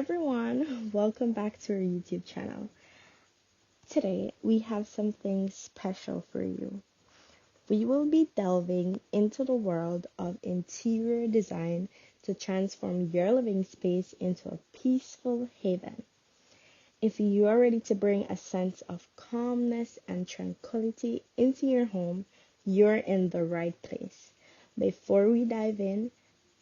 everyone, welcome back to our YouTube channel. Today we have something special for you. We will be delving into the world of interior design to transform your living space into a peaceful haven. If you are ready to bring a sense of calmness and tranquility into your home, you're in the right place. Before we dive in,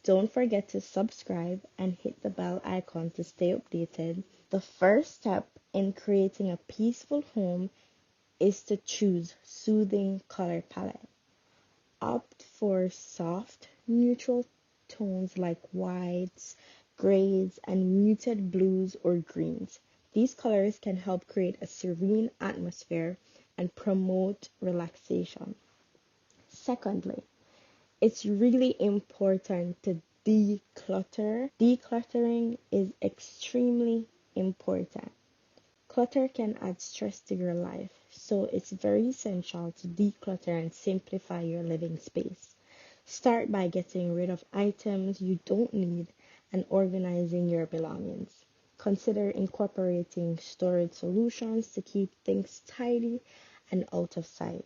don't forget to subscribe and hit the bell icon to stay updated. The first step in creating a peaceful home is to choose soothing color palette. Opt for soft, neutral tones like whites, grays, and muted blues or greens. These colors can help create a serene atmosphere and promote relaxation. Secondly, it's really important to declutter. Decluttering is extremely important. Clutter can add stress to your life, so it's very essential to declutter and simplify your living space. Start by getting rid of items you don't need and organizing your belongings. Consider incorporating storage solutions to keep things tidy and out of sight.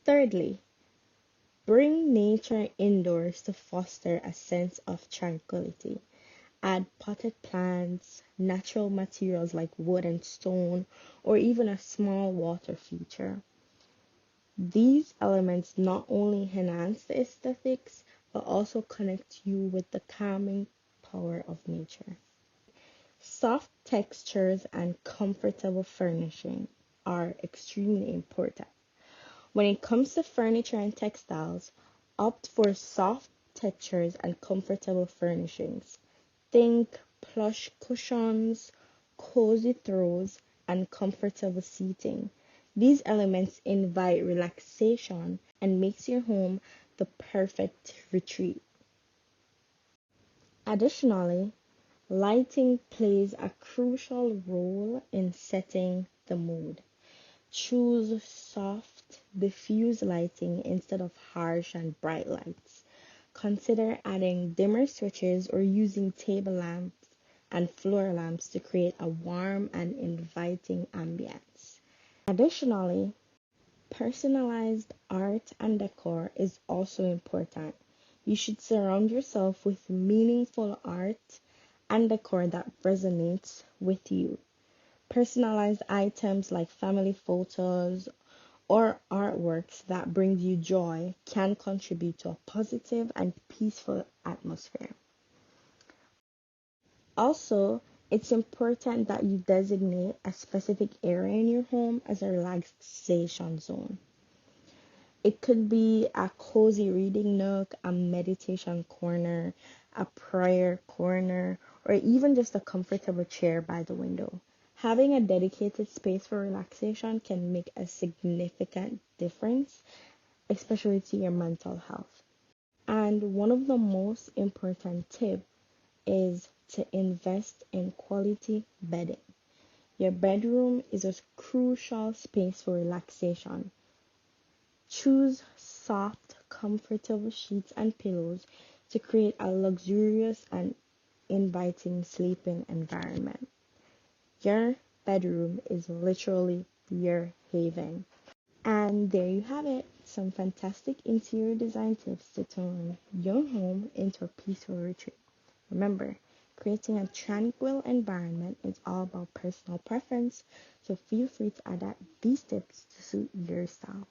Thirdly, bring nature indoors to foster a sense of tranquility. Add potted plants, natural materials like wood and stone, or even a small water feature. These elements not only enhance the aesthetics, but also connect you with the calming power of nature. Soft textures and comfortable furnishing are extremely important. When it comes to furniture and textiles, opt for soft textures and comfortable furnishings. Think plush cushions, cozy throws, and comfortable seating. These elements invite relaxation and makes your home the perfect retreat. Additionally, lighting plays a crucial role in setting the mood. Choose soft, diffuse lighting instead of harsh and bright lights. Consider adding dimmer switches or using table lamps and floor lamps to create a warm and inviting ambience. Additionally, personalized art and decor is also important. You should surround yourself with meaningful art and decor that resonates with you. Personalized items like family photos or artworks that bring you joy can contribute to a positive and peaceful atmosphere. Also, it's important that you designate a specific area in your home as a relaxation zone. It could be a cozy reading nook, a meditation corner, a prayer corner, or even just a comfortable chair by the window. Having a dedicated space for relaxation can make a significant difference, especially to your mental health. And one of the most important tips is to invest in quality bedding. Your bedroom is a crucial space for relaxation. Choose soft, comfortable sheets and pillows to create a luxurious and inviting sleeping environment. Your bedroom is literally your haven. And there you have it, some fantastic interior design tips to turn your home into a peaceful retreat. Remember, creating a tranquil environment is all about personal preference, so feel free to adapt these tips to suit your style.